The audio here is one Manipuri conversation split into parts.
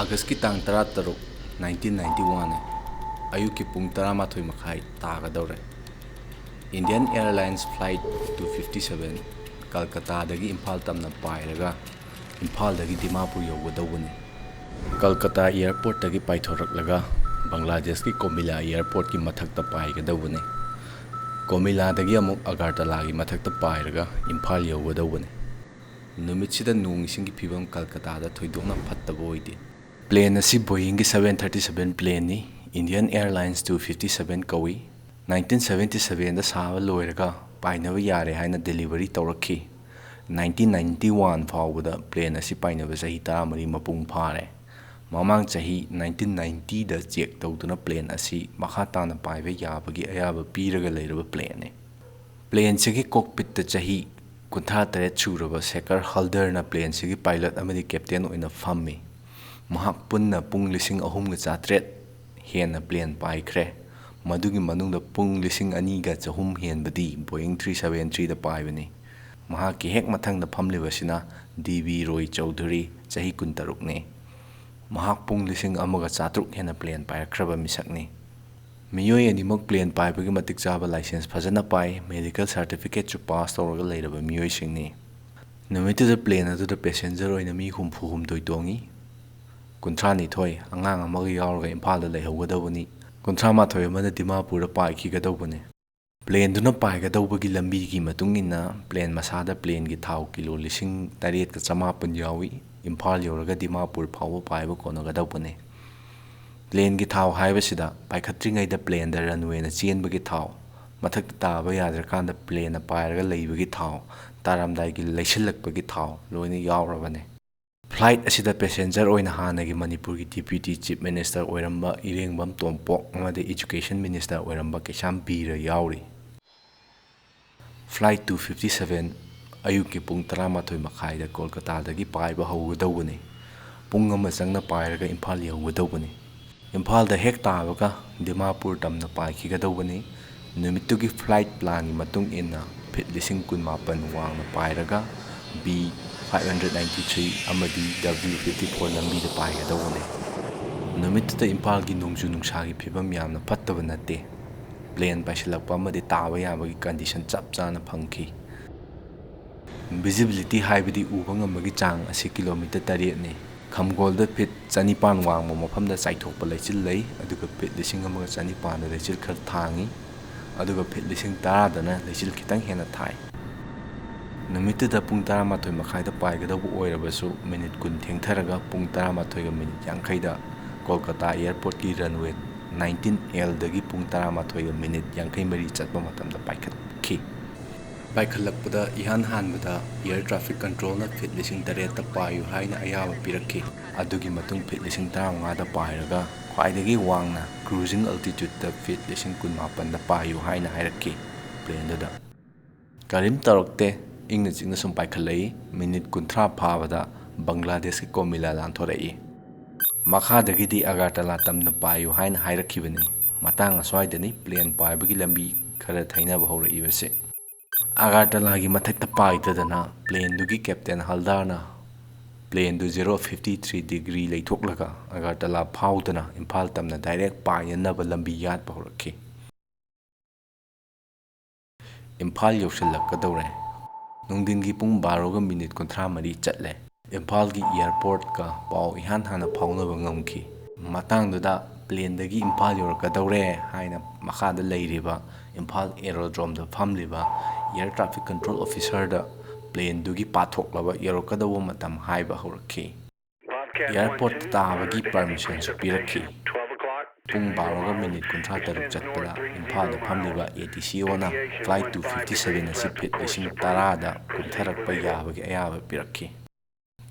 August tang 13, 1991 ayuki pung 13 makhai tagadawre. Indian Airlines Flight 257 Calcutta dagi Imphal tamna pairaga Imphal dagi Dimapur yogadawani. Calcutta Airport dagi paithoraklaga Bangladesh ki Comilla Airport ki mathakta paigadawani. Comilla dagi amuk Agartala gi mathakta pairaga Imphal yogadawani. Numitsida nung ising ki phibam Calcutta da thoidokna phattaba oide. Plane asi Boeing 737 plane ni Indian Airlines 257 kawi 1977 da sawa loiraga painaba yare haina delivery tawrakhi 1991 fawbada plane asi painaba sahi 13 mapung phare mamang chahi 1990 da check tawduna plane asi makha tana paiba yabagi ayaba piraga leiraba plane plane sigi cockpit ta chahi kuntha tare churaba Sekar Halder na plane sigi pilot amadi captain oina fammi mahak punna pung lising ahum ga chatret hena plane paikhre madugi manungda pung lising ani ga chahum hen badi Boeing 373 da paibani mahak ki hek mathang da phamliba sina DB Roy Chaudhary chahi 16 ne mahak pung lising amaga chatruk hena plane paikhraba misakni miyoi animok plane paibagi matik chaba license phajana pai medical certificate chu pass tawraga leiraba miyoi singni numita da plane adu da passenger oina mi humphum doi tongi Kuntrani thoi angang amaga yauraga Imphal da leihaugadawani kuntrama thoi amada Dimapur da paikhigadawani plane duna paigadawbagi lambi gi matungina plane masada plane gi thau kilo lising 8,900 yawi Imphal yauraga Dimapur phawba paiba konagadawani plane gi thau haibasida paikhatringai da plane da runway na chenbagi thau mathak taba yadrakanda plane na pairaga leibagi thau taramdai gi leisilakbagi thau loina yaurabane Flight asida passenger oina hanagi Manipur ki Deputy Chief Minister oiramba Irengbam Tompok amade Education Minister oiramba Kesam Bira yauri. Flight 257 ayuki pung 13 makhai da Kolkata dagi paiba haugadawani. Pung ama changna pairaga Imphal yaugadawani. Imphal da hek tabaga Dimapur tamna paikhigadawani. Numittugi flight plan matung inna phit lising 18 wangna pairaga B 593 amadi W54 lambi da paigadawani numittuda Imphal gi nungju nungsagi phibam yamna phattaba natte plane paisilakpa amadi taba yabagi condition chap chana phangki visibility haibidi uba ngamagi chang asi kilometer 8 ne khamgolda phit 900 wangma mafamda chaithokpa leichil lei aduga phit lising amaga 900 da leichil khar thangi aduga phit lising 10 dana leichil khitang hena thai Numita pung 13 makhai da paigadabu oirabasu minute kun thengtharaga pung 13 ga minute yankhai da Kolkata Airport ki runway 19L dagi pung 13 ga minute yankhai mari chatpa matamda paikhatki paikhalakpada ihan hanbada air traffic control na fit lising 8 ta payu haina ayaba pirakki adugi matung fit lising 15 da pairaga khwaidagi wangna cruising altitude da fit lising 18 da payu haina hairakki plane da karim tarakte ingna jingna sum paikhalai minute kunthra phabada Bangladesh ki Comilla lanthorei makhadagi di Agartala tamna payu haina hairakibani matang aswaidani plane paibagi lambi khara thainaba horaibase Agartala gi mathakta paidadana plane dugi captain Haldarna plane du 053 degree leithoklaga Agartala phaudana Imphal tamna direct payanaba lambi yat horakhi Imphal yaushallakadawre Nungdingi pung 12 ga minute 13 chatle Imphal gi airport ka pau ihan hana phaunaba ngamki matangduda plane dagi Imphal yorakadawre haina makhada leiriba Imphal aerodrome da phamliba air traffic control officer da plane dugi pathoklaba yorakadawa matam haiba horakhi airport tabagi permission su pirakhi pung 12 ga minute 13 chatpada Imphal da phamliba ATCO na flight 257 asi phit lising 10 da kumtharakpa yabagi ayaba pirakhi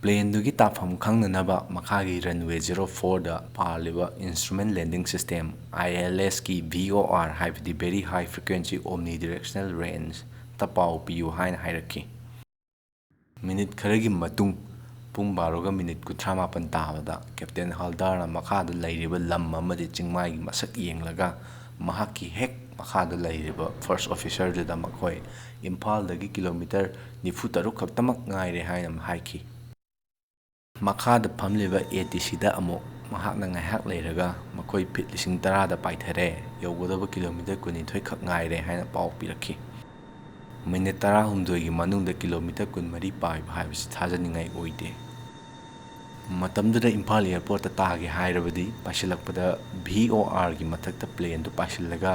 plane dugi tafam khangnanaba makhagi runway 04 da parliba instrument landing system ILS ki VOR haibidi very high frequency omnidirectional range tapau piu haina hairakhi minute kharagi matung pung 12 ga minute 38 tabada captain Haldarna makhada leiriba lam amadi chingmai gi masak yenglaga mahaki hek makhada leiriba first officer da makhoi Imphal dagi kilometer 93 khaktamak ngaire haina haiki ꯃꯈꯥꯗ ꯐꯝꯂꯤꯕ ATCꯗ ꯑꯃꯨꯛ ꯃꯍꯥꯛꯅ ꯉꯥꯏꯍꯥꯛ ꯂꯩꯔꯒ ꯃꯈꯣꯏ ꯐꯤꯠ 10,000ꯗ ꯄꯥꯏꯊꯔꯦ, ꯌꯧꯒꯗꯕ ꯀꯤꯂꯣꯃꯤꯇꯔ 12 ꯈꯛ ꯉꯥꯏꯔꯦ ꯍꯥꯏꯅ ꯄꯥꯎ ꯄꯤꯔꯛꯈꯤ꯫ ꯃꯤꯅꯤꯠ 16ꯒꯤ ꯃꯅꯨꯡꯗ ꯀꯤꯂꯣꯃꯤꯇꯔ 24 ꯄꯥꯏꯕ ꯍꯥꯏꯕꯁꯤ ꯊꯥꯖꯅꯤꯡꯉꯥꯏ ꯑꯣꯏꯗꯦ꯫ ꯃꯇꯝꯗꯨꯗ ꯏꯝꯐꯥꯜ ꯑꯦꯌꯔꯄꯣꯔꯠꯇ ꯇꯥꯒꯦ ꯍꯥꯏꯔꯕꯗꯤ ꯄꯥꯏꯁꯤꯜꯂꯛꯄꯗ VORꯒꯤ ꯃꯊꯛꯇ ꯄ꯭ꯂꯦꯟꯗꯨ ꯄꯥꯏꯁꯤꯜꯂꯒ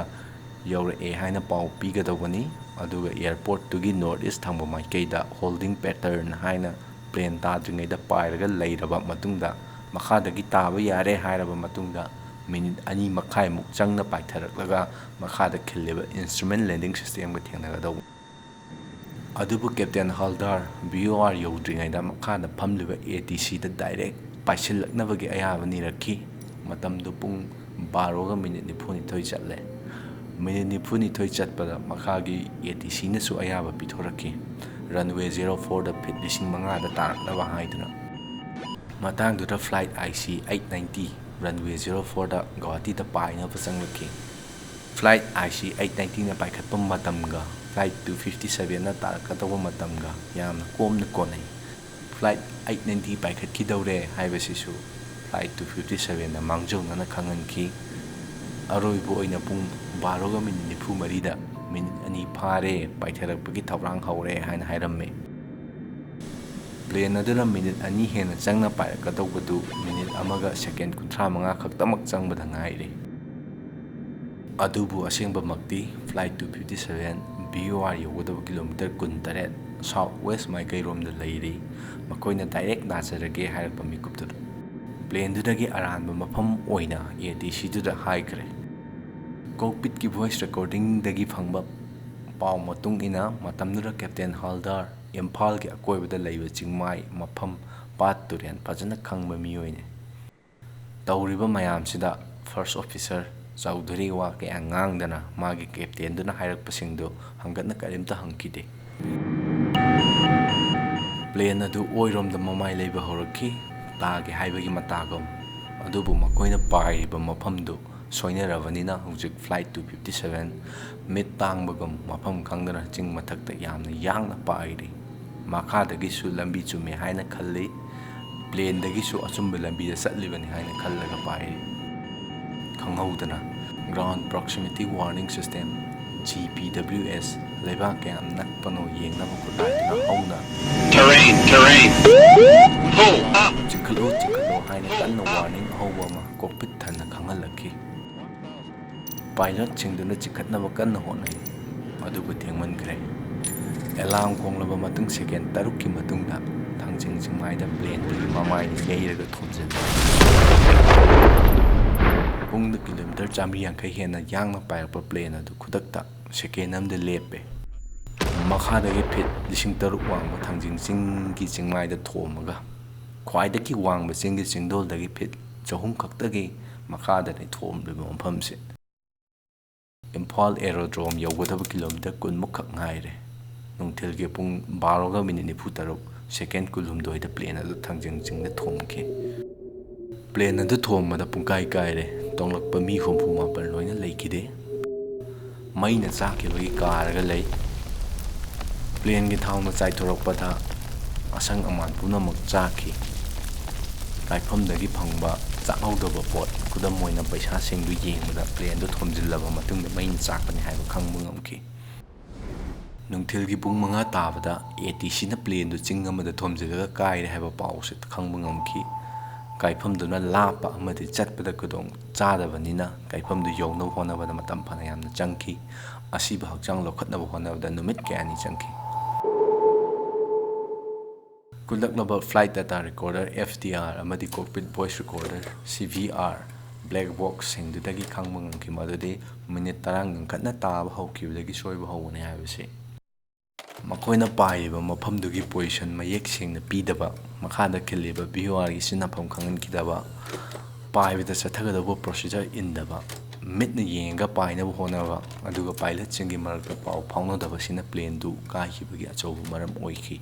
ꯌꯧꯔꯛꯑꯦ ꯍꯥꯏꯅ ꯄꯥꯎ ꯄꯤꯒꯗꯧꯕꯅꯤ, ꯑꯗꯨꯒ ꯑꯦꯌꯔꯄꯣꯔꯠꯇꯨꯒꯤ ꯅꯣꯔꯠ ꯏꯁ ꯊꯪꯕ ꯃꯥꯏꯀꯩꯗ ꯍꯣꯜꯗꯤꯡ ꯄꯦꯇꯔꯟ ꯍꯥꯏꯅ ꯄ꯭ꯂꯦꯟ ꯇꯥꯗ꯭ꯔꯤꯉꯩꯗ ꯄꯥꯏꯔꯒ ꯂꯩꯔꯕ ꯃꯇꯨꯡꯗ ꯃꯈꯥꯗꯒꯤ ꯇꯥꯕ ꯌꯥꯔꯦ ꯍꯥꯏꯔꯕ ꯃꯇꯨꯡꯗ ꯃꯤꯅꯤꯠ 2.5ꯃꯨꯛ ꯆꯪꯅ ꯄꯥꯏꯊꯔꯛꯂꯒ ꯃꯈꯥꯗ ꯈꯤꯜꯂꯤꯕ ꯏꯟꯁꯇ꯭ꯔꯨꯃꯦꯟ ꯂꯦꯟꯗꯤꯡ ꯁꯤꯁꯇꯦꯝꯒ ꯊꯦꯡꯅꯒꯗꯧꯕ꯫ ꯑꯗꯨꯕꯨ ꯀꯦꯞꯇꯦꯟ ꯍꯜꯗꯥꯔ VOR ꯌꯧꯗ꯭ꯔꯤꯉꯩꯗ ꯃꯈꯥꯗ ꯐꯝꯂꯤꯕ ATCꯗ ꯗꯥꯏꯔꯦꯛ ꯄꯥꯏꯁꯤꯜꯂꯛꯅꯕꯒꯤ ꯑꯌꯥꯕ ꯅꯤꯔꯛꯈꯤ꯫ ꯃꯇꯝꯗꯨ ꯄꯨꯡ 12:42 ꯆꯠꯂꯦ꯫ ꯃꯤꯅꯤꯠ 42 ꯆꯠꯄꯗ ꯃꯈꯥꯒꯤ ATCꯅꯁꯨ ꯑꯌꯥꯕ ꯄꯤꯊꯣꯔꯛꯈꯤ, ꯔꯟꯋꯦ 04ꯗ ꯐꯤꯠ 5,000ꯗ ꯇꯥꯔꯛꯅꯕ ꯍꯥꯏꯗꯨꯅ꯫ ꯃꯇꯥꯡꯗꯨꯗ ꯐ꯭ꯂꯥꯏꯠ IC-257 ꯔꯟꯋꯦ 04ꯗ ꯒꯨꯋꯥꯍꯥꯇꯤꯗ ꯄꯥꯏꯅꯕ ꯆꯪꯂꯛꯈꯤ꯫ ꯐ꯭ꯂꯥꯏꯠ IC-257ꯅ ꯄꯥꯏꯈꯠꯄ ꯃꯇꯝꯒ ꯐ꯭ꯂꯥꯏꯠ 257ꯅ ꯇꯥꯔꯛꯀꯗꯧꯕ ꯃꯇꯝꯒ ꯌꯥꯝꯅ ꯀꯣꯝꯅ ꯀꯣꯟꯅꯩ꯫ ꯐ꯭ꯂꯥꯏꯠ 890 ꯄꯥꯏꯈꯠꯈꯤꯗꯧꯔꯦ ꯍꯥꯏꯕꯁꯤꯁꯨ ꯐ꯭ꯂꯥꯏꯠ 257ꯅ ꯃꯥꯡꯖꯧꯅꯅ ꯈꯪꯍꯟꯈꯤ꯫ ꯑꯔꯣꯏꯕ ꯑꯣꯏꯅ ꯄꯨꯡ 12:43ꯗ ꯃꯤꯅꯤꯠ 2 ꯐꯥꯔꯦ, ꯄꯥꯏꯊꯔꯛꯄꯒꯤ ꯊꯧꯔꯥꯡ ꯍꯧꯔꯦ ꯍꯥꯏꯅ ꯍꯥꯏꯔꯝꯃꯤ꯫ ꯄ꯭ꯂꯦꯟ ꯑꯗꯨꯅ ꯃꯤꯅꯤꯠ 2 ꯍꯦꯟꯅ ꯆꯪꯅ ꯄꯥꯏꯔꯛꯀꯗꯧꯕꯗꯨ ꯃꯤꯅꯤꯠ 1ꯒ ꯁꯦꯀꯦꯟ 35 ꯈꯛꯇꯃꯛ ꯆꯪꯕꯗ ꯉꯥꯏꯔꯤ꯫ ꯑꯗꯨꯕꯨ ꯑꯁꯦꯡꯕꯃꯛꯇꯤ ꯐ꯭ꯂꯥꯏꯠ 257 VOR ꯌꯧꯒꯗꯕ ꯀꯤꯂꯣꯃꯤꯇꯔ 28 ꯁꯥꯎꯊ ꯋꯦꯁ ꯃꯥꯏꯀꯩꯔꯣꯝꯗ ꯂꯩꯔꯤ, ꯃꯈꯣꯏꯅ ꯗꯥꯏꯔꯦꯛ ꯂꯥꯟꯖꯔꯒꯦ ꯍꯥꯏꯔꯛꯄ ꯃꯤꯀꯨꯞꯇꯨꯗ꯫ ꯄ꯭ꯂꯦꯟꯗꯨꯗꯒꯤ ꯑꯔꯥꯟꯕ ꯃꯐꯝ ꯑꯣꯏꯅ ATCꯗꯨꯗ ꯍꯥꯏꯈ꯭ꯔꯦ꯫ ꯀꯣꯛꯄꯤꯠꯀꯤ ꯚꯣꯏꯁ ꯔꯦꯀꯣꯔꯗꯤꯡꯗꯒꯤ ꯐꯪꯕ ꯄꯥꯎ ꯃꯇꯨꯡ ꯏꯟꯅ ꯃꯇꯝꯗꯨꯗ ꯀꯦꯞꯇꯦꯟ ꯍꯜꯗꯥꯔ ꯏꯝꯐꯥꯜꯒꯤ ꯑꯀꯣꯏꯕꯗ ꯂꯩꯕ ꯆꯤꯡꯃꯥꯏ, ꯃꯐꯝ, ꯄꯥꯠ ꯇꯨꯔꯦꯜ ꯐꯖꯅ ꯈꯪꯕ ꯃꯤꯑꯣꯏꯅꯤ꯫ ꯇꯧꯔꯤꯕ ꯃꯌꯥꯝꯁꯤꯗ ꯐꯥꯔꯁꯠ ꯑꯣꯐꯤꯁꯔ ꯆꯧꯙꯨꯔꯤ ꯋꯥ ꯀꯌꯥ ꯉꯥꯡꯗꯅ ꯃꯥꯒꯤ ꯀꯦꯞꯇꯦꯟꯗꯨꯅ ꯍꯥꯏꯔꯛꯄꯁꯤꯡꯗꯨ ꯍꯪꯒꯠꯅ ꯀꯔꯤꯝꯇ ꯍꯪꯈꯤꯗꯦ꯫ ꯄ꯭ꯂꯦꯟ ꯑꯗꯨ ꯑꯣꯏꯔꯣꯝꯗ ꯃꯃꯥꯏ ꯂꯩꯕ ꯍꯧꯔꯛꯈꯤ, ꯇꯥꯒꯦ ꯍꯥꯏꯕꯒꯤ ꯃꯇꯥꯒꯨꯝ꯫ ꯑꯗꯨꯕꯨ ꯃꯈꯣꯏꯅ ꯄꯥꯏꯔꯤꯕ ꯃꯐꯝꯗꯨ ꯁꯣꯏꯅꯔꯕꯅꯤꯅ ꯍꯧꯖꯤꯛ ꯐ꯭ꯂꯥꯏꯠ 257 ꯃꯤꯠ ꯇꯥꯡꯕꯒꯨꯝ ꯃꯐꯝ ꯈꯪꯗꯅ ꯆꯤꯡ ꯃꯊꯛꯇ ꯌꯥꯝꯅ ꯌꯥꯡꯅ ꯄꯥꯏꯔꯤ꯫ ꯃꯈꯥꯗꯒꯤꯁꯨ ꯂꯝꯕꯤ ꯆꯨꯝꯃꯦ ꯍꯥꯏꯅ ꯈꯜꯂꯤ, ꯄ꯭ꯂꯦꯟꯗꯒꯤꯁꯨ ꯑꯆꯨꯝꯕ ꯂꯝꯕꯤꯗ ꯆꯠꯂꯤꯕꯅꯤ ꯍꯥꯏꯅ ꯈꯜꯂꯒ ꯄꯥꯏꯔꯤ꯫ ꯈꯪꯍꯧꯗꯅ ꯒ꯭ꯔꯥꯎꯟ ꯄ꯭ꯔꯣꯛꯁꯤꯃꯤꯇꯤ ꯋꯥꯔꯅꯤꯡ ꯁꯤꯁꯇꯦꯝ (GPWS) ꯂꯩꯕꯥꯛ ꯀꯌꯥꯝ ꯅꯛꯄꯅꯣ ꯌꯦꯡꯅꯕ ꯈꯨꯠꯂꯥꯏꯗꯨꯅ ꯍꯧꯅ ꯆꯤꯡꯈꯠꯂꯨ ꯍꯥꯏꯅ ꯀꯟꯅ ꯋꯥꯔꯅꯤꯡ ꯑꯍꯧꯕ ꯑꯃ ꯀꯣꯛꯄꯤꯠ ꯊꯟꯅ ꯈꯪꯍꯜꯂꯛꯈꯤ꯫ ꯄꯥꯏꯂꯠꯁꯤꯡꯗꯨꯅ ꯆꯤꯡꯈꯠꯅꯕ ꯀꯟꯅ ꯍꯣꯠꯅꯩ, ꯑꯗꯨꯕꯨ ꯊꯦꯡꯃꯟꯈ꯭ꯔꯦ꯫ ꯑꯦꯂꯥꯔꯝ ꯈꯣꯡꯂꯕ ꯃꯇꯨꯡ ꯁꯦꯀꯦꯟ 3ꯀꯤ ꯃꯇꯨꯡꯗ ꯊꯥꯡꯖꯤꯡ ꯆꯤꯡꯃꯥꯏꯗ ꯄ꯭ꯂꯦꯟꯗꯨꯒꯤ ꯃꯃꯥꯏꯅ ꯌꯩꯔꯒ ꯊꯣꯝꯖꯤꯜꯂꯦ꯫ ꯄꯨꯡꯗ ꯀꯤꯂꯣꯃꯤꯇꯔ 150 ꯍꯦꯟꯅ ꯌꯥꯡꯅ ꯄꯥꯏꯔꯛꯄ ꯄ꯭ꯂꯦꯟ ꯑꯗꯨ ꯈꯨꯗꯛꯇ ꯁꯦꯀꯦꯟ ꯑꯃꯗ ꯂꯦꯞꯄꯦ꯫ ꯃꯈꯥꯗꯒꯤ ꯐꯤꯠ 3,000 ꯋꯥꯡꯕ ꯊꯥꯡꯖꯤꯡ ꯆꯤꯡꯒꯤ ꯆꯤꯡꯃꯥꯏꯗ ꯊꯣꯝꯃꯒ ꯈ꯭ꯋꯥꯏꯗꯒꯤ ꯋꯥꯡꯕ ꯆꯤꯡꯒꯤ ꯆꯤꯡꯗꯣꯜꯗꯒꯤ ꯐꯤꯠ 200 ꯈꯛꯇꯒꯤ ꯃꯈꯥꯗꯅꯤ ꯊꯣꯝꯂꯤꯕ ꯃꯐꯝꯁꯤ꯫ ꯏꯝꯐꯥꯜ ꯑꯦꯔꯣꯗ꯭ꯔꯣꯝ ꯌꯧꯒꯗꯕ ꯀꯤꯂꯣꯃꯤꯇꯔ 20ꯃꯨꯛ ꯈꯛ ꯉꯥꯏꯔꯦ꯫ ꯅꯨꯡꯊꯤꯜꯒꯤ ꯄꯨꯡ 12:43 ꯁꯦꯀꯦꯟ 12ꯗ ꯄ꯭ꯂꯦꯟ ꯑꯗꯨ ꯊꯥꯡꯖꯤꯡ ꯆꯤꯡꯗ ꯊꯣꯝꯈꯤ꯫ ꯄ꯭ꯂꯦꯟ ꯑꯗꯨ ꯊꯣꯝꯕꯗ ꯄꯨꯡꯀꯥꯏ ꯀꯥꯏꯔꯦ, ꯇꯣꯡꯂꯛꯄ ꯃꯤ 64 ꯂꯣꯏꯅ ꯂꯩꯈꯤꯗꯦ꯫ ꯃꯩꯅ ꯆꯥꯛꯈꯤꯕꯒꯤ ꯀꯥꯔꯒ ꯂꯩ꯫ ꯄ꯭ꯂꯦꯟꯒꯤ ꯊꯥꯎꯅ ꯆꯥꯏꯊꯣꯔꯛꯄꯗ ꯑꯁꯪ ꯑꯃꯥꯟ ꯄꯨꯝꯅꯃꯛ ꯆꯥꯛꯈꯤ꯫ ꯀꯥꯏꯐꯝꯗꯒꯤ ꯐꯪꯕ ꯆꯥꯛꯍꯧꯗꯕ ꯄꯣꯠ, ꯈꯨꯗꯝ ꯑꯣꯏꯅ ꯄꯩꯁꯥꯁꯤꯡꯗꯨ ꯌꯦꯡꯕꯗ ꯄ꯭ꯂꯦꯟꯗꯨ ꯊꯣꯝꯖꯤꯜꯂꯕ ꯃꯇꯨꯡꯗ ꯃꯩꯅ ꯆꯥꯛꯄꯅꯤ ꯍꯥꯏꯕ ꯈꯪꯕ ꯉꯝꯈꯤ꯫ ꯅꯨꯡꯊꯤꯜꯒꯤ ꯄꯨꯡ 5 ꯇꯥꯕꯗ ATCꯅ ꯄ꯭ꯂꯦꯟꯗꯨ ꯆꯤꯡ ꯑꯃꯗ ꯊꯣꯝꯖꯤꯜꯂꯒ ꯀꯥꯏꯔꯦ ꯍꯥꯏꯕ ꯄꯥꯎꯁꯤ ꯈꯪꯕ ꯉꯝꯈꯤ꯫ ꯀꯥꯏꯐꯝꯗꯨꯅ ꯂꯥꯞꯄ ꯑꯃꯗꯤ ꯆꯠꯄꯗ ꯈꯨꯗꯣꯡ ꯆꯥꯗꯕꯅꯤꯅ ꯀꯥꯏꯐꯝꯗꯨ ꯌꯧꯅꯕ ꯍꯣꯠꯅꯕꯗ ꯃꯇꯝ ꯐꯅ ꯌꯥꯝꯅ ꯆꯪꯈꯤ꯫ ꯑꯁꯤꯕ ꯍꯛꯆꯥꯡ ꯂꯧꯈꯠꯅꯕ ꯍꯣꯠꯅꯕꯗ ꯅꯨꯃꯤꯠ ꯀꯌꯥꯅꯤ ꯆꯪꯈꯤ꯫ ꯈꯨꯜꯂꯛꯂꯕ ꯐ꯭ꯂꯥꯏꯠ ꯗꯥꯇꯥ ꯔꯦꯀꯣꯔꯗꯔ (FDR) ꯑꯃꯗꯤ ꯀꯣꯛꯄꯤꯠ ꯚꯣꯏꯁ ꯔꯦꯀꯣꯔꯗꯔ (CVR) ꯕ꯭ꯂꯦꯛ ꯕꯣꯛꯁꯁꯤꯡꯗꯨꯗꯒꯤ ꯈꯪꯕ ꯉꯝꯈꯤ ꯃꯗꯨꯗꯤ ꯃꯤꯅꯤꯠ 10 ꯉꯟꯈꯠꯅ ꯇꯥꯕ ꯍꯧꯈꯤꯕꯗꯒꯤ ꯁꯣꯏꯕ ꯍꯧꯕꯅꯤ ꯍꯥꯏꯕꯁꯤ꯫ ꯃꯈꯣꯏꯅ ꯄꯥꯏꯔꯤꯕ ꯃꯐꯝꯗꯨꯒꯤ ꯄꯣꯖꯤꯁꯟ ꯃꯌꯦꯛ ꯁꯦꯡꯅ ꯄꯤꯗꯕ, ꯃꯈꯥꯗ ꯈꯤꯜꯂꯤꯕ VORꯒꯤ ꯁꯤꯖꯤꯟꯅꯐꯝ ꯈꯪꯍꯟꯈꯤꯗꯕ, ꯄꯥꯏꯕꯗ ꯆꯠꯊꯒꯗꯧꯕ ꯄ꯭ꯔꯣꯁꯤꯖꯔ ꯏꯟꯗꯕ, ꯃꯤꯠꯅ ꯌꯦꯡꯉꯒ ꯄꯥꯏꯅꯕ ꯍꯣꯠꯅꯕ, ꯑꯗꯨꯒ ꯄꯥꯏꯂꯠꯁꯤꯡꯒꯤ ꯃꯔꯛꯇ ꯄꯥꯎ ꯐꯥꯎꯅꯗꯕꯁꯤꯅ ꯄ꯭ꯂꯦꯟꯗꯨ ꯀꯥꯏꯈꯤꯕꯒꯤ ꯑꯆꯧꯕ ꯃꯔꯝ ꯑꯣꯏꯈꯤ꯫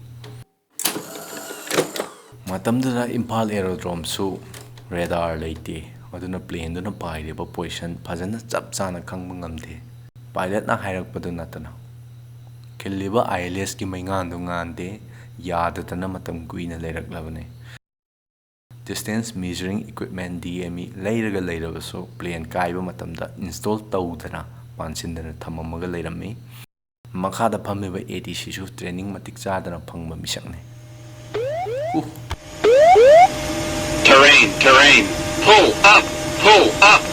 ꯃꯇꯝꯗꯨꯗ ꯏꯝꯐꯥꯜ ꯑꯦꯔꯣꯗ꯭ꯔꯣꯝꯁꯨ ꯔꯦꯗꯥꯔ ꯂꯩꯇꯦ, ꯑꯗꯨꯅ ꯄ꯭ꯂꯦꯟꯗꯨꯅ ꯄꯥꯏꯔꯤꯕ ꯄꯣꯖꯤꯁꯟ ꯐꯖꯅ ꯆꯞ ꯆꯥꯅ ꯈꯪꯕ ꯉꯝꯗꯦ꯫ ꯄꯥꯏꯂꯠꯅ ꯍꯥꯏꯔꯛꯄꯗꯨ ꯅꯠꯇꯅ ꯈꯤꯜꯂꯤꯕ ILSꯒꯤ ꯃꯩꯉꯥꯟꯗꯨ ꯉꯥꯟꯗꯦ, ꯌꯥꯗꯗꯅ ꯃꯇꯝ ꯀꯨꯏꯅ ꯂꯩꯔꯛꯂꯕꯅꯤ꯫ distance measuring equipment DME ꯂꯩꯔꯒ ꯂꯩꯔꯕꯁꯨ ꯄ꯭ꯂꯦꯟ ꯀꯥꯏꯕ ꯃꯇꯝꯗ ꯏꯟꯁꯇꯣꯜ ꯇꯧꯗꯅ ꯄꯥꯟꯁꯤꯟꯗꯅ ꯊꯝꯃꯝꯃꯒ ꯂꯩꯔꯝꯃꯤ ꯃꯈꯥꯗ ꯐꯝꯃꯤꯕ ATCꯁꯨ ꯇ꯭ꯔꯦꯅꯤꯡ ꯃꯇꯤꯛ ꯆꯥꯗꯅ ꯐꯪꯕ ꯃꯤꯁꯛꯅꯤ Terrain, pull up,